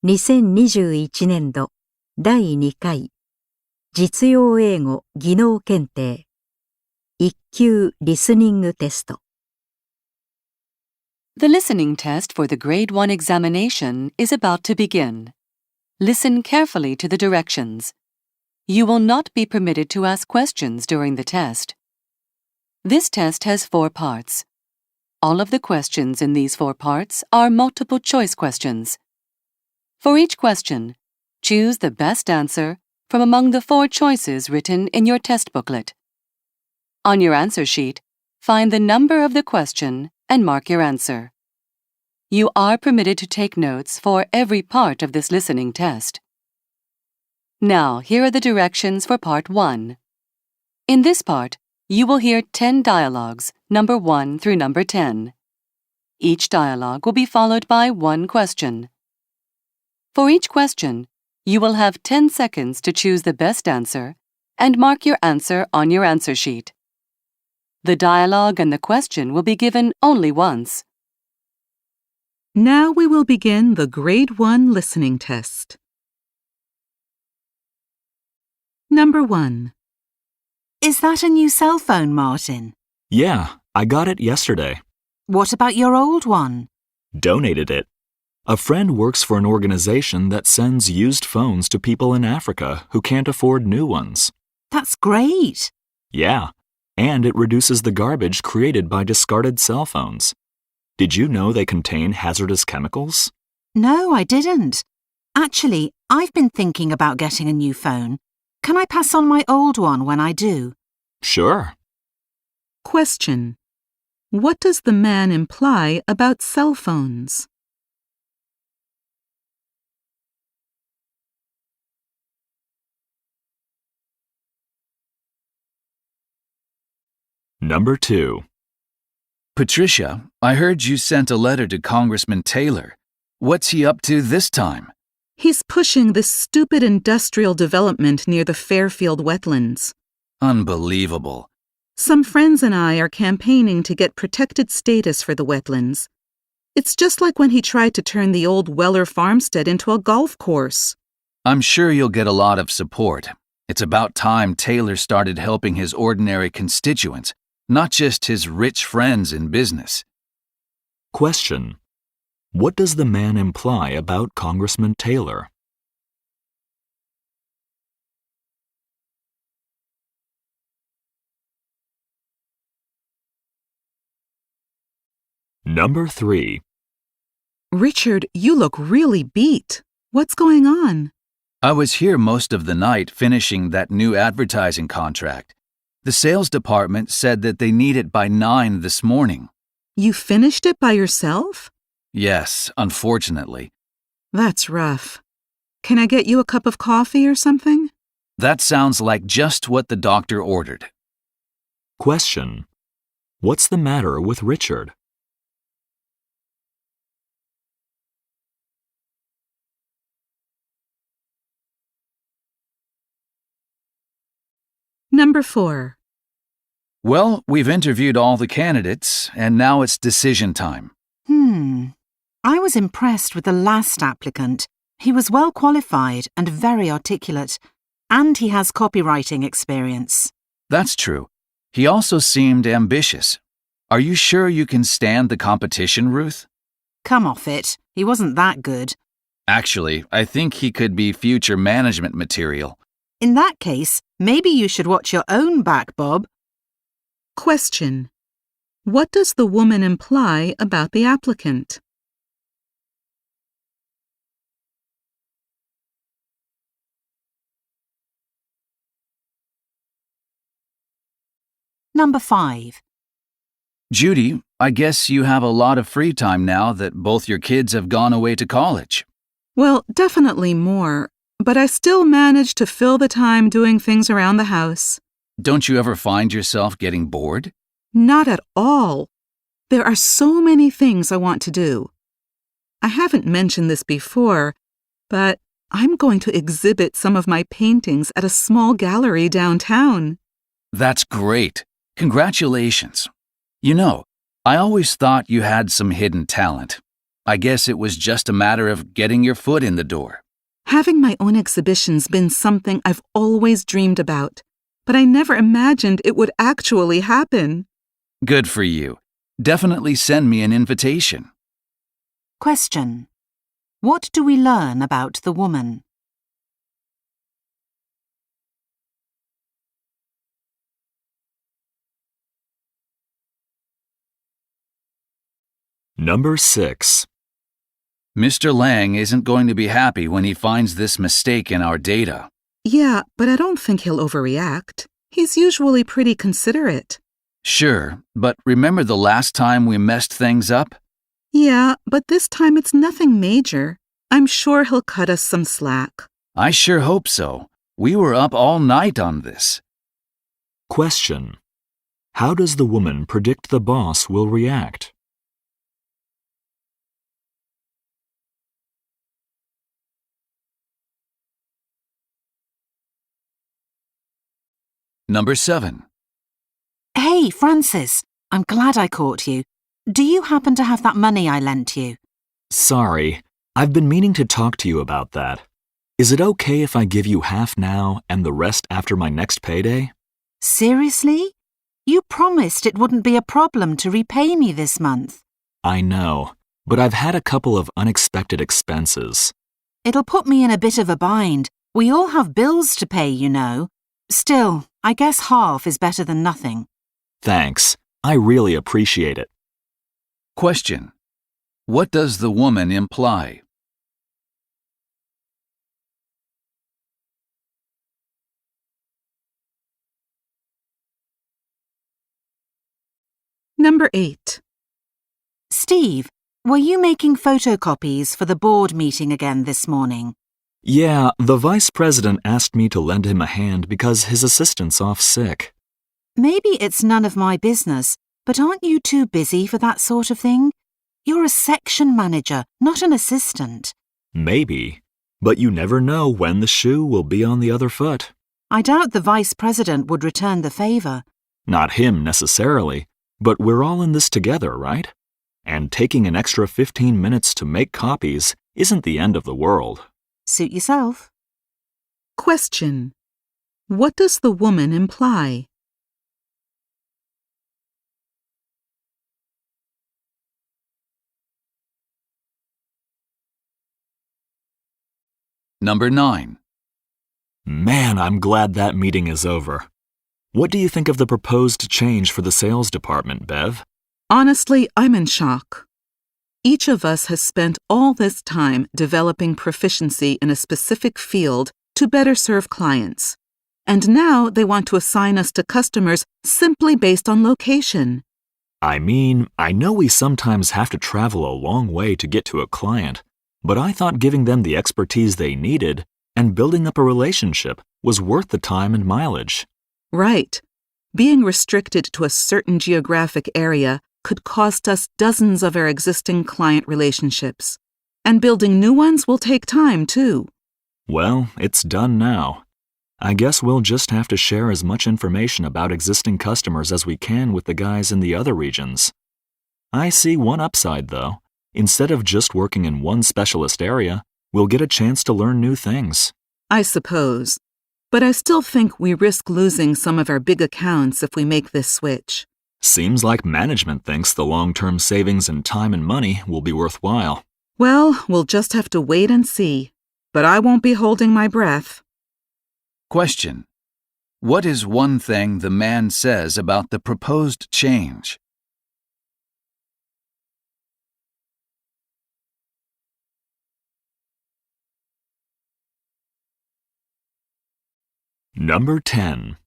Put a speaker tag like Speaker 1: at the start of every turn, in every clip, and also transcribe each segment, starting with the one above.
Speaker 1: 2021年度第2回実用英語技能検定1級リスニングテスト
Speaker 2: The listening test for the Grade 1 examination is about to begin. Listen carefully to the directions. You will not be permitted to ask questions during the test. This test has 4 parts. All of the questions in these 4 parts are multiple choice questions. For each question, choose the best answer from among the 4 choices written in your test booklet. On your answer sheet, find the number of the question and mark your answer. You are permitted to take notes for every part of this listening test. Now, here are the directions for Part 1. In this part, you will hear 10 dialogues, number 1 through number 10. Each dialogue will be followed by 1 question. For each question, you will have 10 seconds to choose the best answer and mark your answer on your answer sheet. The dialogue and the question will be given only once.
Speaker 3: Now we will begin the Grade 1 listening test. Number 1.
Speaker 4: Is that a new cell phone, Martin?
Speaker 5: Yeah, I got it yesterday.
Speaker 4: What about your old one?
Speaker 5: Donated it. A friend works for an organization that sends used phones to people in Africa who can't afford new ones.
Speaker 4: That's great.
Speaker 5: Yeah, and it reduces the garbage created by discarded cell phones. Did you know they contain hazardous chemicals?
Speaker 4: No, I didn't. Actually, I've been thinking about getting a new phone. Can I pass on my old one when I do?
Speaker 5: Sure.
Speaker 3: Question. What does the man imply about cell phones?
Speaker 5: Number 2.
Speaker 6: Patricia, I heard you sent a letter to Congressman Taylor. What's he up to this time?
Speaker 3: He's pushing this stupid industrial development near the Fairfield wetlands.
Speaker 6: Unbelievable.
Speaker 3: Some friends and I are campaigning to get protected status for the wetlands. It's just like when he tried to turn the old Weller farmstead into a golf course.
Speaker 6: I'm sure you'll get a lot of support. It's about time Taylor started helping his ordinary constituents, not just his rich friends in business.
Speaker 5: Question. What does the man imply about Congressman Taylor? Number 3.
Speaker 3: Richard, you look really beat. What's going on?
Speaker 6: I was here most of the night finishing that new advertising contract. The sales department said that they need it by 9 this morning.
Speaker 3: You finished it by yourself?
Speaker 6: Yes, unfortunately.
Speaker 3: That's rough. Can I get you a cup of coffee or something?
Speaker 6: That sounds like just what the doctor ordered.
Speaker 5: Question. What's the matter with Richard?
Speaker 3: Number 4.
Speaker 6: Well, we've interviewed all the candidates, and now it's decision time.
Speaker 4: I was impressed with the last applicant. He was well qualified and very articulate, and he has copywriting experience.
Speaker 6: That's true. He also seemed ambitious. Are you sure you can stand the competition, Ruth?
Speaker 4: Come off it. He wasn't that good.
Speaker 6: Actually, I think he could be future management material.
Speaker 4: In that case, maybe you should watch your own back, Bob.
Speaker 3: Question. What does the woman imply about the applicant?
Speaker 4: Number 5.
Speaker 6: Judy, I guess you have a lot of free time now that both your kids have gone away to college.
Speaker 3: Well, definitely more, but I still manage to fill the time doing things around the house.
Speaker 6: Don't you ever find yourself getting bored?
Speaker 3: Not at all. There are so many things I want to do. I haven't mentioned this before, but I'm going to exhibit some of my paintings at a small gallery downtown.
Speaker 6: That's great. Congratulations. You know, I always thought you had some hidden talent. I guess it was just a matter of getting your foot in the door.
Speaker 3: Having my own exhibition's been something I've always dreamed about, but I never imagined it would actually happen.
Speaker 6: Good for you. Definitely send me an invitation.
Speaker 4: Question. What do we learn about the woman?
Speaker 5: Number 6.
Speaker 6: Mr. Lang isn't going to be happy when he finds this mistake in our data.
Speaker 3: Yeah, but I don't think he'll overreact. He's usually pretty considerate.
Speaker 6: Sure, but remember the last time we messed things up?
Speaker 3: Yeah, but this time it's nothing major. I'm sure he'll cut us some slack.
Speaker 6: I sure hope so. We were up all night on this.
Speaker 5: Question. How does the woman predict the boss will react?
Speaker 6: Number 7.
Speaker 4: Hey, Francis, I'm glad I caught you. Do you happen to have that money I lent you?
Speaker 5: Sorry, I've been meaning to talk to you about that. Is it okay if I give you half now and the rest after my next payday?
Speaker 4: Seriously? You promised it wouldn't be a problem to repay me this month.
Speaker 5: I know, but I've had a couple of unexpected expenses.
Speaker 4: It'll put me in a bit of a bind. We all have bills to pay, you know. Still, I guess half is better than nothing.
Speaker 5: Thanks. I really appreciate it.
Speaker 6: Question. What does the woman imply?
Speaker 3: Number 8.
Speaker 4: Steve, were you making photocopies for the board meeting again this morning?
Speaker 5: Yeah, the vice president asked me to lend him a hand because his assistant's off sick.
Speaker 4: Maybe it's none of my business, but aren't you too busy for that sort of thing? You're a section manager, not an assistant.
Speaker 5: Maybe, but you never know when the shoe will be on the other foot.
Speaker 4: I doubt the vice president would return the favor.
Speaker 5: Not him necessarily, but we're all in this together, right? And taking an extra 15 minutes to make copies isn't the end of the world.
Speaker 4: Suit yourself.
Speaker 3: Question. What does the woman imply?
Speaker 6: Number 9.
Speaker 5: Man, I'm glad that meeting is over. What do you think of the proposed change for the sales department, Bev?
Speaker 3: Honestly, I'm in shock. Each of us has spent all this time developing proficiency in a specific field to better serve clients. And now they want to assign us to customers simply based on location.
Speaker 5: I mean, I know we sometimes have to travel a long way to get to a client, but I thought giving them the expertise they needed and building up a relationship was worth the time and mileage.
Speaker 3: Right. Being restricted to a certain geographic area could cost us dozens of our existing client relationships. And building new ones will take time, too.
Speaker 5: Well, it's done now. I guess we'll just have to share as much information about existing customers as we can with the guys in the other regions. I see one upside, though. Instead of just working in one specialist area, we'll get a chance to learn new things.
Speaker 3: I suppose. But I still think we risk losing some of our big accounts if we make this switch.
Speaker 5: Seems like management thinks the long-term savings in time and money will be worthwhile.
Speaker 3: Well, we'll just have to wait and see. But I won't be holding my breath.
Speaker 6: Question. What is one thing the man says about the proposed change?
Speaker 5: Number 10.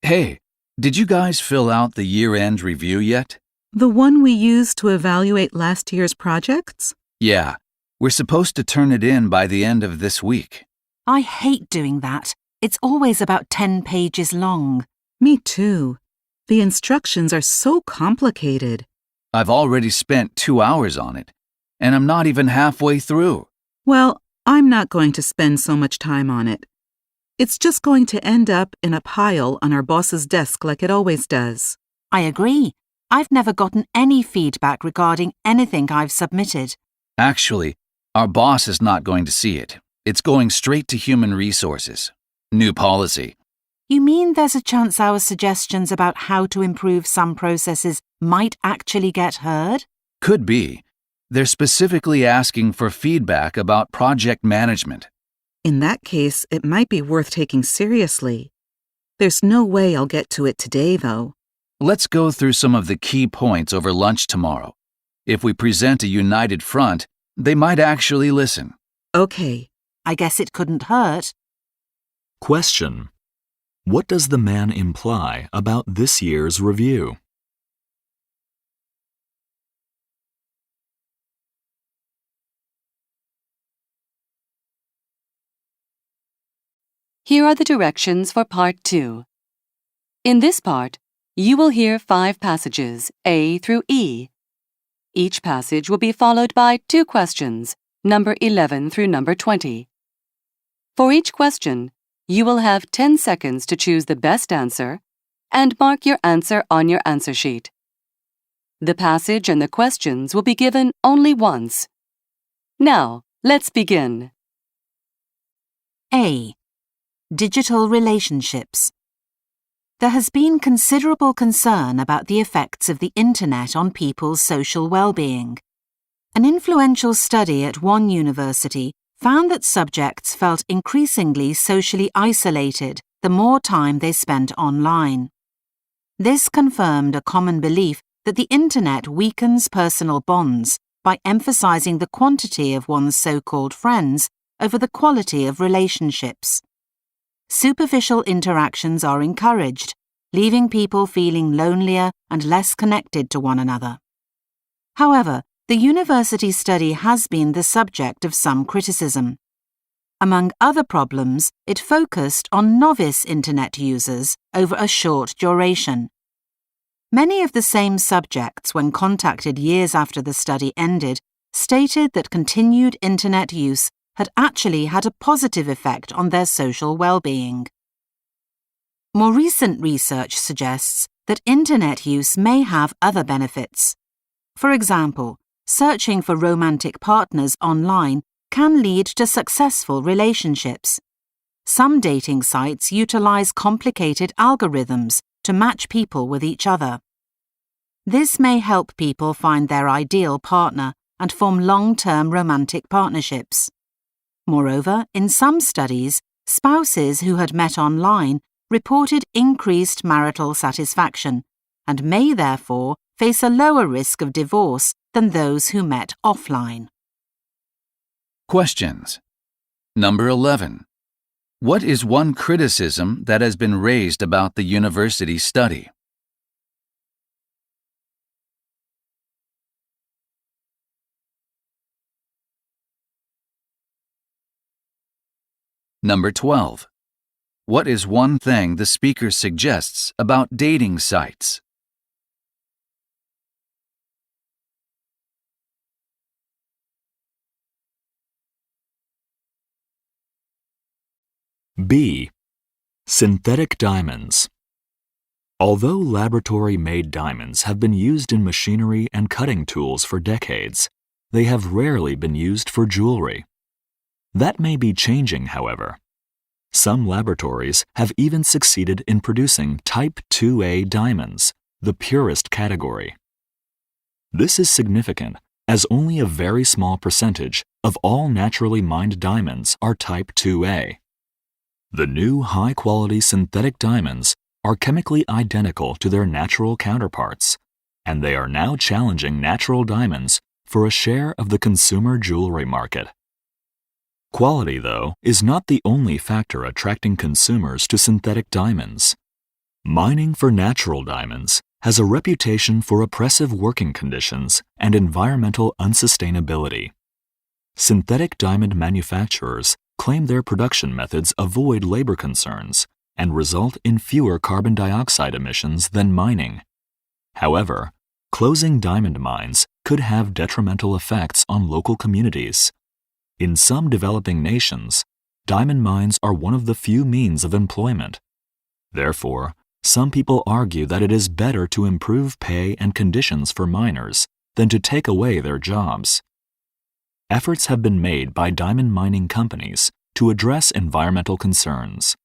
Speaker 6: Hey, did you guys fill out the year-end review yet?
Speaker 3: The one we used to evaluate last year's projects?
Speaker 6: Yeah, we're supposed to turn it in by the end of this week.
Speaker 4: I hate doing that. It's always about 10 pages long.
Speaker 3: Me too. The instructions are so complicated.
Speaker 6: I've already spent 2 hours on it, and I'm not even halfway through.
Speaker 3: Well, I'm not going to spend so much time on it. It's just going to end up in a pile on our boss's desk like it always does.
Speaker 4: I agree. I've never gotten any feedback regarding anything I've submitted.
Speaker 6: Actually, our boss is not going to see it. It's going straight to Human Resources. New policy.
Speaker 4: You mean there's a chance our suggestions about how to improve some processes might actually get heard?
Speaker 6: Could be. They're specifically asking for feedback about project management.
Speaker 3: In that case, it might be worth taking seriously. There's no way I'll get to it today, though.
Speaker 6: Let's go through some of the key points over lunch tomorrow. If we present a united front, they might actually listen.
Speaker 3: Okay.
Speaker 4: I guess it couldn't hurt.
Speaker 5: Question: what does the man imply about this year's review?
Speaker 2: Here are the directions for Part 2. In this part, you will hear 5 passages, A through E. Each passage will be followed by 2 questions, number 11 through number 20. For each question, you will have 10 seconds to choose the best answer and mark your answer on your answer sheet. The passage and the questions will be given only once. Now, let's begin.
Speaker 4: A. Digital relationships. There has been considerable concern about the effects of the Internet on people's social well-being. An influential study at one university found that subjects felt increasingly socially isolated the more time they spent online. This confirmed a common belief that the Internet weakens personal bonds by emphasizing the quantity of one's so-called friends over the quality of relationships. Superficial interactions are encouraged, leaving people feeling lonelier and less connected to one another. However, the university study has been the subject of some criticism. Among other problems, it focused on novice Internet users over a short duration. Many of the same subjects, when contacted years after the study ended, stated that continued Internet use had actually had a positive effect on their social well-being. More recent research suggests that Internet use may have other benefits. For example, searching for romantic partners online can lead to successful relationships. Some dating sites utilize complicated algorithms to match people with each other. This may help people find their ideal partner and form long-term romantic partnerships. Moreover, in some studies, spouses who had met online reported increased marital satisfaction and may therefore face a lower risk of divorce than those who met offline.
Speaker 6: Questions. Number 11. What is one criticism that has been raised about the university study? Number 12. What is one thing the speaker suggests about dating sites?
Speaker 5: B. Synthetic diamonds. Although laboratory-made diamonds have been used in machinery and cutting tools for decades, they have rarely been used for jewelry. That may be changing, however. Some laboratories have even succeeded in producing Type 2A diamonds, the purest category. This is significant, as only a very small percentage of all naturally mined diamonds are Type 2A. The new high-quality synthetic diamonds are chemically identical to their natural counterparts, and they are now challenging natural diamonds for a share of the consumer jewelry market. Quality, though, is not the only factor attracting consumers to synthetic diamonds. Mining for natural diamonds has a reputation for oppressive working conditions and environmental unsustainability. Synthetic diamond manufacturers claim their production methods avoid labor concerns and result in fewer carbon dioxide emissions than mining. However, closing diamond mines could have detrimental effects on local communities. In some developing nations, diamond mines are one of the few means of employment. Therefore, Some people argue that it is better to improve pay and conditions for miners than to take away their jobs. Efforts have been made by diamond mining companies to address environmental concerns.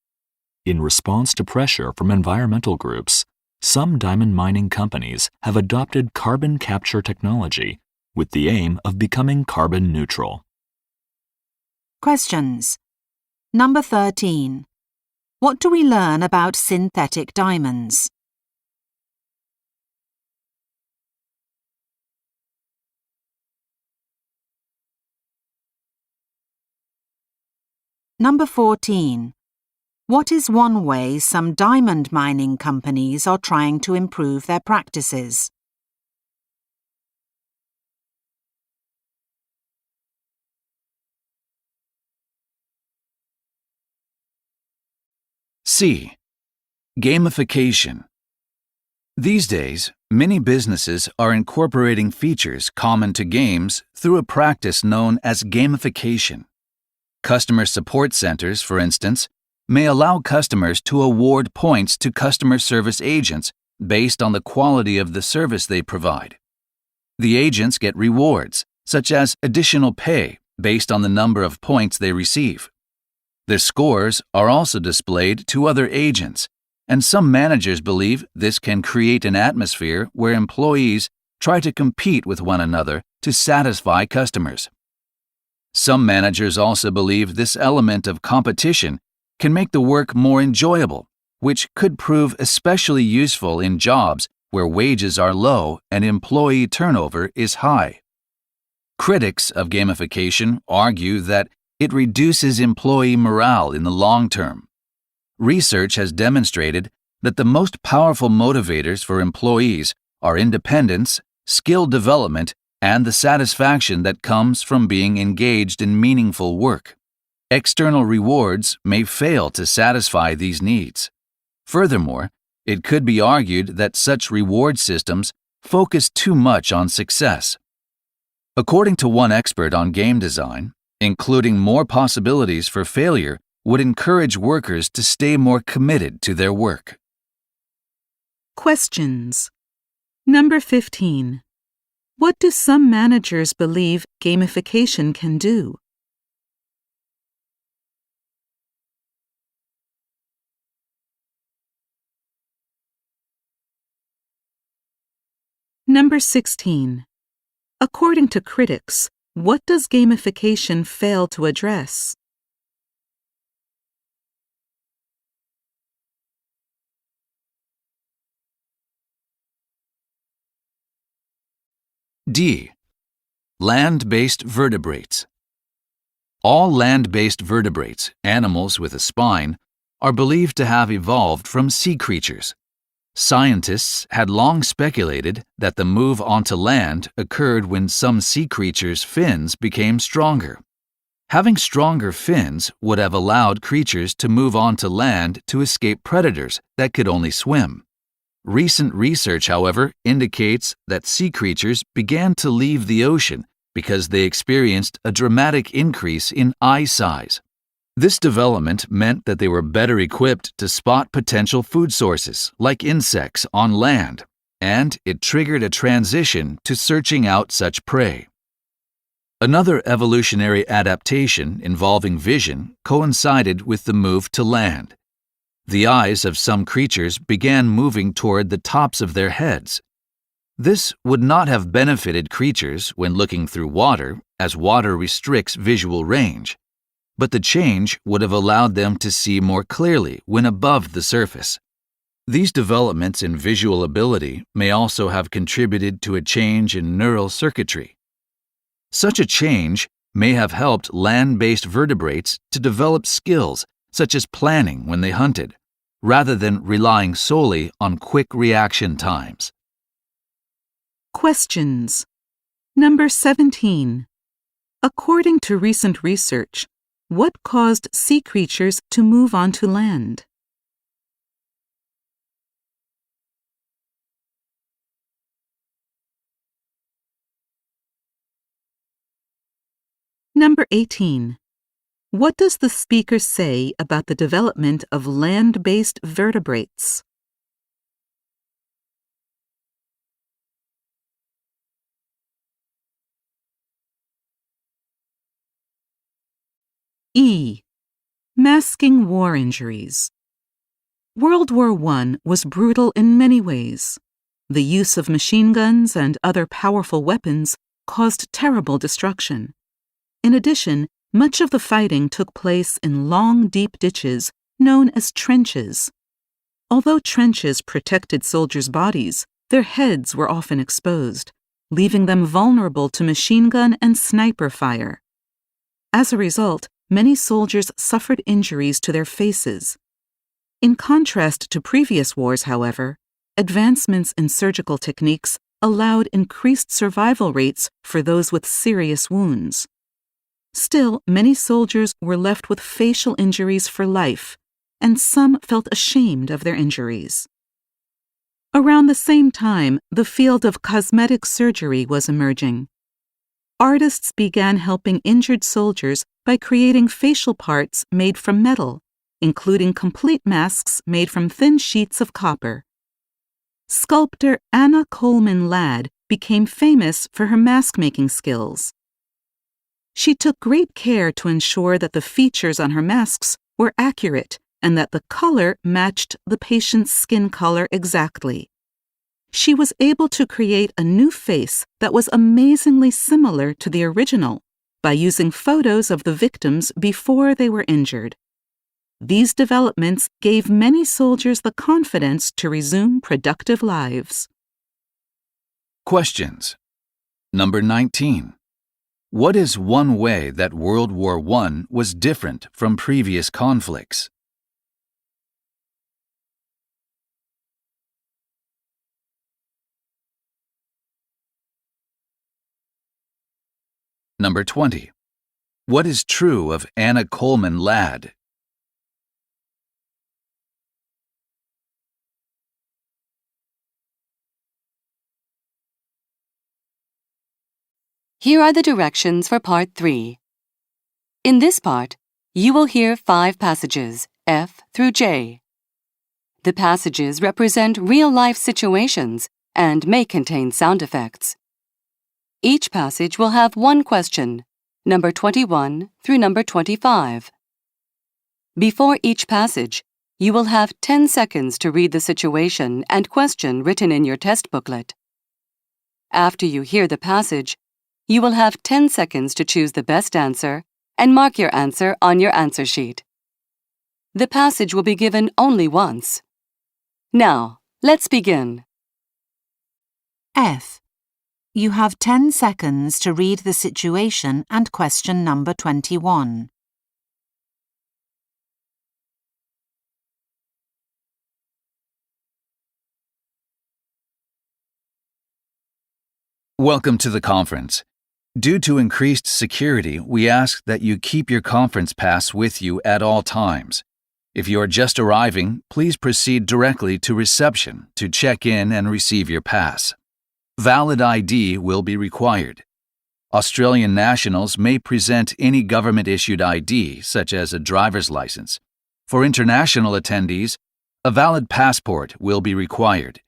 Speaker 5: In response to pressure from environmental groups, some diamond mining companies have adopted carbon capture technology with the aim of becoming carbon neutral.
Speaker 4: Questions. Number 13. What do we learn about synthetic diamonds? Number 14. What is one way some diamond mining companies are trying to improve their practices?
Speaker 6: C. Gamification. These days, many businesses are incorporating features common to games through a practice known as gamification. Customer support centers, for instance, may allow customers to award points to customer service agents based on the quality of the service they provide. The agents get rewards, such as additional pay based on the number of points they receive. Their scores are also displayed to other agents, and some managers believe this can create an atmosphere where employees try to compete with one another to satisfy customers. Some managers also believe this element of competition can make the work more enjoyable, which could prove especially useful in jobs where wages are low and employee turnover is high. Critics of gamification argue that it reduces employee morale in the long term. Research has demonstrated that the most powerful motivators for employees are independence, skill development, and the satisfaction that comes from being engaged in meaningful work. External rewards may fail to satisfy these needs. Furthermore, it could be argued that such reward systems focus too much on success. According to one expert on game design, including more possibilities for failure would encourage workers to stay more committed to their work.
Speaker 3: Questions. Number 15. What do some managers believe gamification can do? Number 16. According to critics, what does gamification fail to address?
Speaker 6: D. Land-based vertebrates. All land-based vertebrates, animals with a spine, are believed to have evolved from sea creatures. Scientists had long speculated that the move onto land occurred when some sea creatures' fins became stronger. Having stronger fins would have allowed creatures to move onto land to escape predators that could only swim. Recent research, however, indicates that sea creatures began to leave the ocean because they experienced a dramatic increase in eye size. This development meant that they were better equipped to spot potential food sources, like insects, on land, and it triggered a transition to searching out such prey. Another evolutionary adaptation involving vision coincided with the move to land. The eyes of some creatures began moving toward the tops of their heads. This would not have benefited creatures when looking through water, as water restricts visual range. But the change would have allowed them to see more clearly when above the surface. These developments in visual ability may also have contributed to a change in neural circuitry. Such a change may have helped land-based vertebrates to develop skills such as planning when they hunted, rather than relying solely on quick reaction times.
Speaker 3: Questions. Number 17. According to recent research, what caused sea creatures to move onto land? Number 18. What does the speaker say about the development of land-based vertebrates? E. Masking war injuries. World War I was brutal in many ways. The use of machine guns and other powerful weapons caused terrible destruction. In addition, much of the fighting took place in long, deep ditches known as trenches. Although trenches protected soldiers' bodies, their heads were often exposed, leaving them vulnerable to machine gun and sniper fire. As a result, many soldiers suffered injuries to their faces. In contrast to previous wars, however, advancements in surgical techniques allowed increased survival rates for those with serious wounds. Still, many soldiers were left with facial injuries for life, and some felt ashamed of their injuries. Around the same time, the field of cosmetic surgery was emerging. Artists began helping injured soldiers by creating facial parts made from metal, including complete masks made from thin sheets of copper. Sculptor Anna Coleman Ladd became famous for her mask-making skills. She took great care to ensure that the features on her masks were accurate and that the color matched the patient's skin color exactly. She was able to create a new face that was amazingly similar to the original by using photos of the victims before they were injured. These developments gave many soldiers the confidence to resume productive lives.
Speaker 6: Questions. Number 19. What is one way that World War I was different from previous conflicts? Number 20. What is true of Anna Coleman Ladd?
Speaker 2: Here are the directions for Part 3. In this part, you will hear 5 passages, F through J. The passages represent real-life situations and may contain sound effects. Each passage will have one question, number 21 through number 25. Before each passage, you will have 10 seconds to read the situation and question written in your test booklet. After you hear the passage, you will have 10 seconds to choose the best answer and mark your answer on your answer sheet. The passage will be given only once. Now, let's begin.
Speaker 4: F. You have 10 seconds to read the situation and question number 21.
Speaker 6: Welcome to the conference. Due to increased security, we ask that you keep your conference pass with you at all times. If you are just arriving, please proceed directly to reception to check in and receive your pass. Valid ID will be required. Australian nationals may present any government-issued ID, such as a driver's license. For international attendees, a valid passport will be required.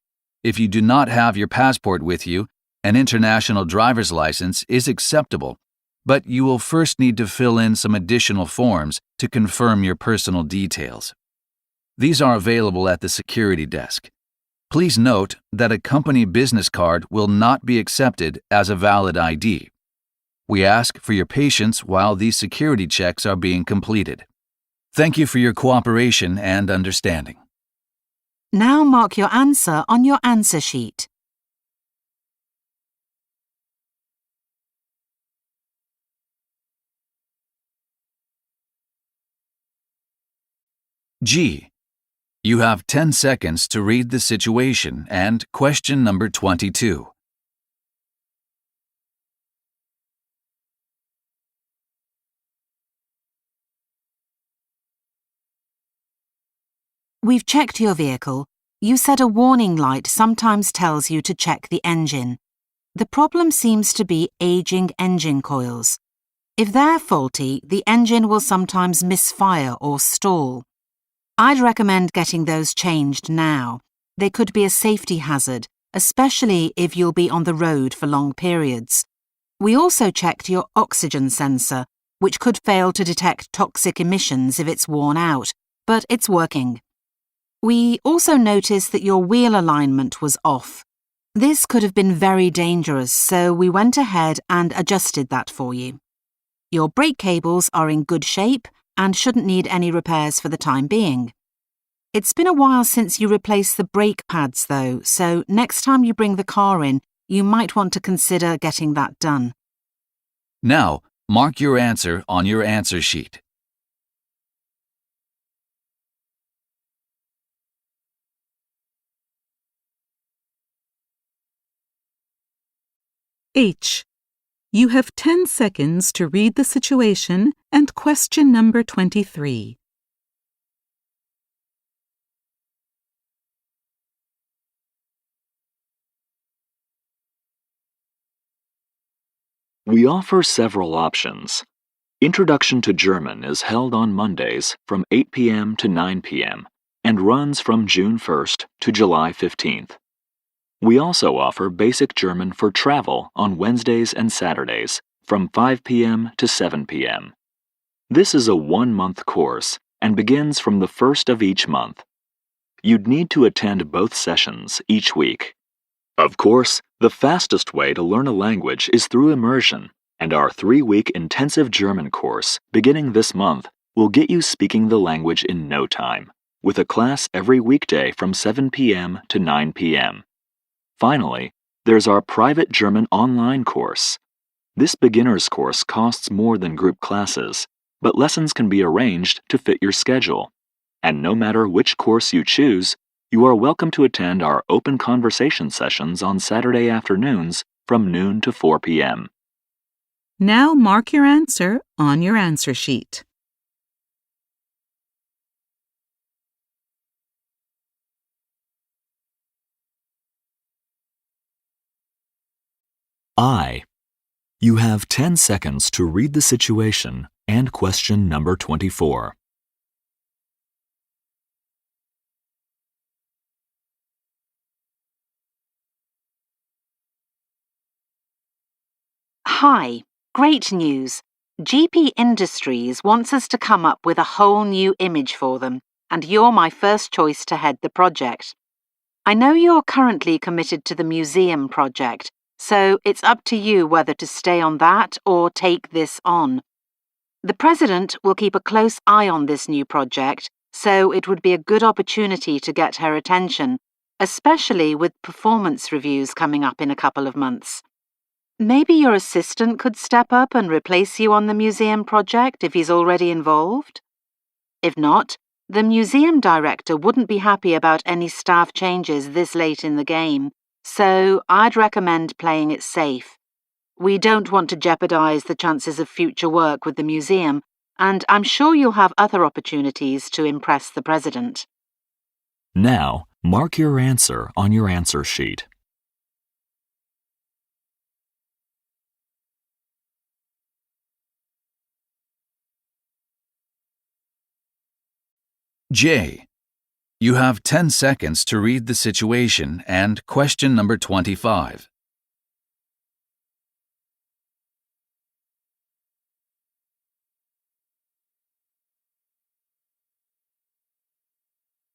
Speaker 6: If you do not have your passport with you, an international driver's license is acceptable, but you will first need to fill in some additional forms to confirm your personal details. These are available at the security desk. Please note that a company business card will not be accepted as a valid ID. We ask for your patience while these security checks are being completed. Thank you for your cooperation and understanding.
Speaker 4: Now mark your answer on your answer sheet.
Speaker 6: G. You have 10 seconds to read the situation and question number 22.
Speaker 4: We've checked your vehicle. You said a warning light sometimes tells you to check the engine. The problem seems to be aging engine coils. If they're faulty, the engine will sometimes misfire or stall. I'd recommend getting those changed now. They could be a safety hazard, especially if you'll be on the road for long periods. We also checked your oxygen sensor, which could fail to detect toxic emissions if it's worn out, but it's working. We also noticed that your wheel alignment was off. This could have been very dangerous, so we went ahead and adjusted that for you. Your brake cables are in good shape and shouldn't need any repairs for the time being. It's been a while since you replaced the brake pads though, so next time you bring the car in, you might want to consider getting that done.
Speaker 6: Now, mark your answer on your answer sheet.
Speaker 3: H. You have 10 seconds to read the situation and question number 23.
Speaker 5: We offer several options. Introduction to German is held on Mondays from 8 p.m. to 9 p.m. and runs from June 1st to July 15th. We also offer Basic German for Travel on Wednesdays and Saturdays from 5 p.m. to 7 p.m. This is a 1-month course and begins from the first of each month. You'd need to attend both sessions each week. Of course, the fastest way to learn a language is through immersion, and our 3-week intensive German course beginning this month will get you speaking the language in no time, with a class every weekday from 7 p.m. to 9 p.m. Finally, there's our private German online course. This beginner's course costs more than group classes, but lessons can be arranged to fit your schedule. And no matter which course you choose, you are welcome to attend our open conversation sessions on Saturday afternoons from noon to 4 p.m.
Speaker 3: Now mark your answer on your answer sheet.
Speaker 5: I. You have 10 seconds to read the situation and question number 24.
Speaker 4: Hi, great news. GP Industries wants us to come up with a whole new image for them, and you're my first choice to head the project. I know you're currently committed to the museum project, so it's up to you whether to stay on that or take this on. The President will keep a close eye on this new project, so it would be a good opportunity to get her attention, especially with performance reviews coming up in a couple of months. Maybe your assistant could step up and replace you on the museum project if he's already involved? If not, the museum director wouldn't be happy about any staff changes this late in the game, so I'd recommend playing it safe. We don't want to jeopardize the chances of future work with the museum, and I'm sure you'll have other opportunities to impress the President.
Speaker 5: Now, mark your answer on your answer sheet.
Speaker 6: J. You have 10 seconds to read the situation and question number 25.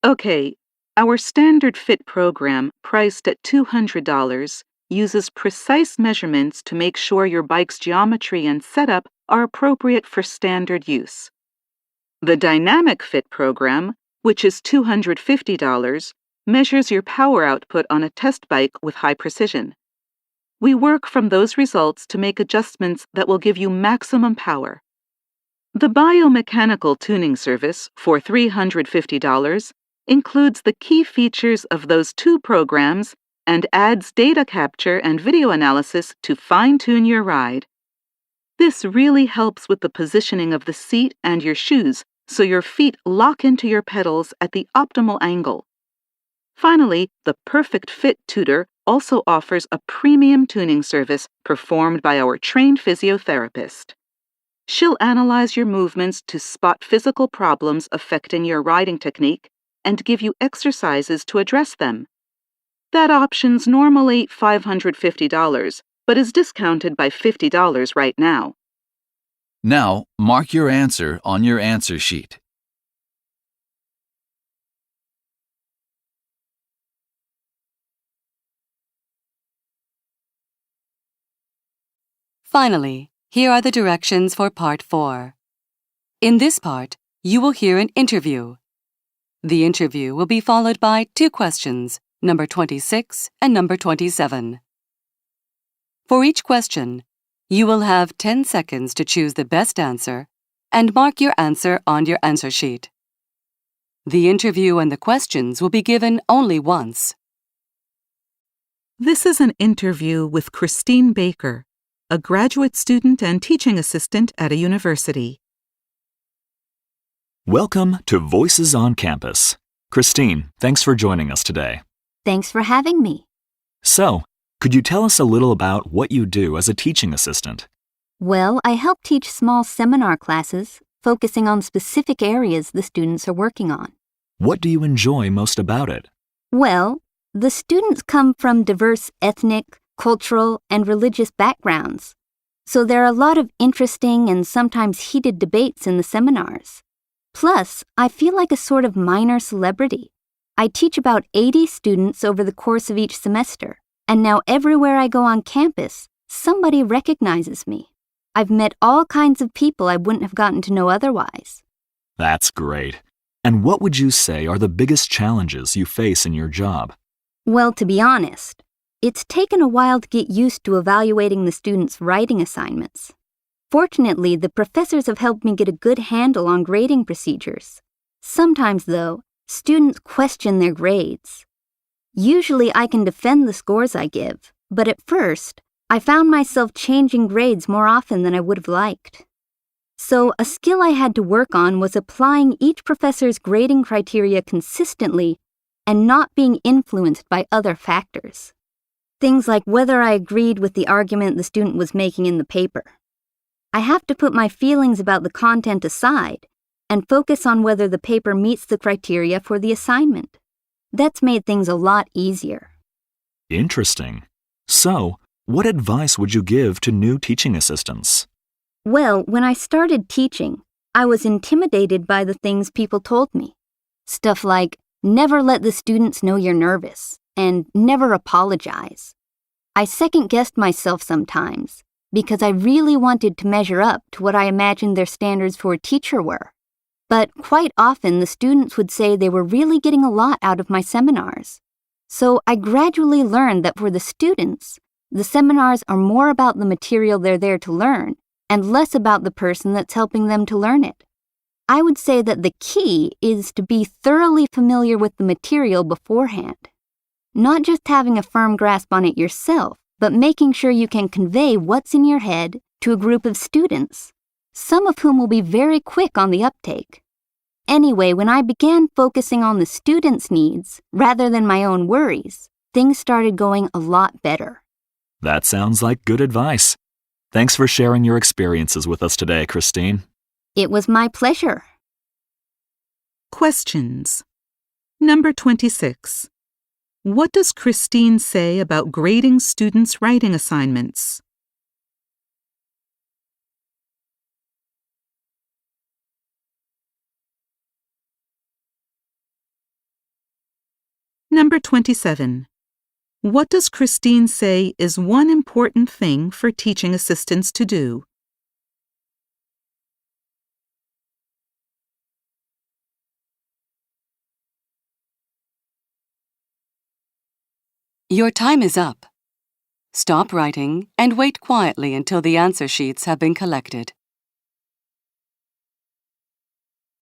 Speaker 3: Okay, our standard fit program, priced at $200, uses precise measurements to make sure your bike's geometry and setup are appropriate for standard use. The dynamic fit program, which is $250, measures your power output on a test bike with high precision. We work from those results to make adjustments that will give you maximum power. The biomechanical tuning service for $350 includes the key features of those two programs and adds data capture and video analysis to fine-tune your ride. This really helps with the positioning of the seat and your shoes so your feet lock into your pedals at the optimal angle. Finally, the Perfect Fit Tutor also offers a premium tuning service performed by our trained physiotherapist. She'll analyze your movements to spot physical problems affecting your riding technique and give you exercises to address them. That option's normally $550, but is discounted by $50 right now.
Speaker 6: Now, mark your answer on your answer sheet.
Speaker 2: Finally, here are the directions for Part 4. In this part, you will hear an interview. The interview will be followed by 2 questions, number 26 and number 27. For each question, you will have 10 seconds to choose the best answer and mark your answer on your answer sheet. The interview and the questions will be given only once.
Speaker 3: This is an interview with Christine Baker, a graduate student and teaching assistant at a university.
Speaker 5: Welcome to Voices on Campus. Christine, thanks for joining us today.
Speaker 7: Thanks for having me.
Speaker 5: So, could you tell us a little about what you do as a teaching assistant?
Speaker 7: Well, I help teach small seminar classes, focusing on specific areas the students are working on.
Speaker 5: What do you enjoy most about it?
Speaker 7: Well, the students come from diverse ethnic, cultural, and religious backgrounds, so there are a lot of interesting and sometimes heated debates in the seminars. Plus, I feel like a sort of minor celebrity. I teach about 80 students over the course of each semester, and now everywhere I go on campus, somebody recognizes me. I've met all kinds of people I wouldn't have gotten to know otherwise.
Speaker 5: That's great. And what would you say are the biggest challenges you face in your job?
Speaker 7: Well, to be honest, it's taken a while to get used to evaluating the students' writing assignments. Fortunately, the professors have helped me get a good handle on grading procedures. Sometimes, though, students question their grades. Usually I can defend the scores I give, but at first, I found myself changing grades more often than I would have liked. So a skill I had to work on was applying each professor's grading criteria consistently and not being influenced by other factors. Things like whether I agreed with the argument the student was making in the paper. I have to put my feelings about the content aside and focus on whether the paper meets the criteria for the assignment. That's made things a lot easier.
Speaker 5: Interesting. So, what advice would you give to new teaching assistants?
Speaker 7: Well, when I started teaching, I was intimidated by the things people told me. Stuff like, never let the students know you're nervous, and never apologize. I second-guessed myself sometimes, because I really wanted to measure up to what I imagined their standards for a teacher were. But quite often the students would say they were really getting a lot out of my seminars. So I gradually learned that for the students, the seminars are more about the material they're there to learn and less about the person that's helping them to learn it. I would say that the key is to be thoroughly familiar with the material beforehand. Not just having a firm grasp on it yourself, but making sure you can convey what's in your head to a group of students, some of whom will be very quick on the uptake. Anyway, when I began focusing on the students' needs rather than my own worries, things started going a lot better.
Speaker 5: That sounds like good advice. Thanks for sharing your experiences with us today, Christine.
Speaker 7: It was my pleasure.
Speaker 3: Questions. Number 26. What does Christine say about grading students' writing assignments? Number 27. What does Christine say is one important thing for teaching assistants to do?
Speaker 2: Your time is up. Stop writing and wait quietly until the answer sheets have been collected.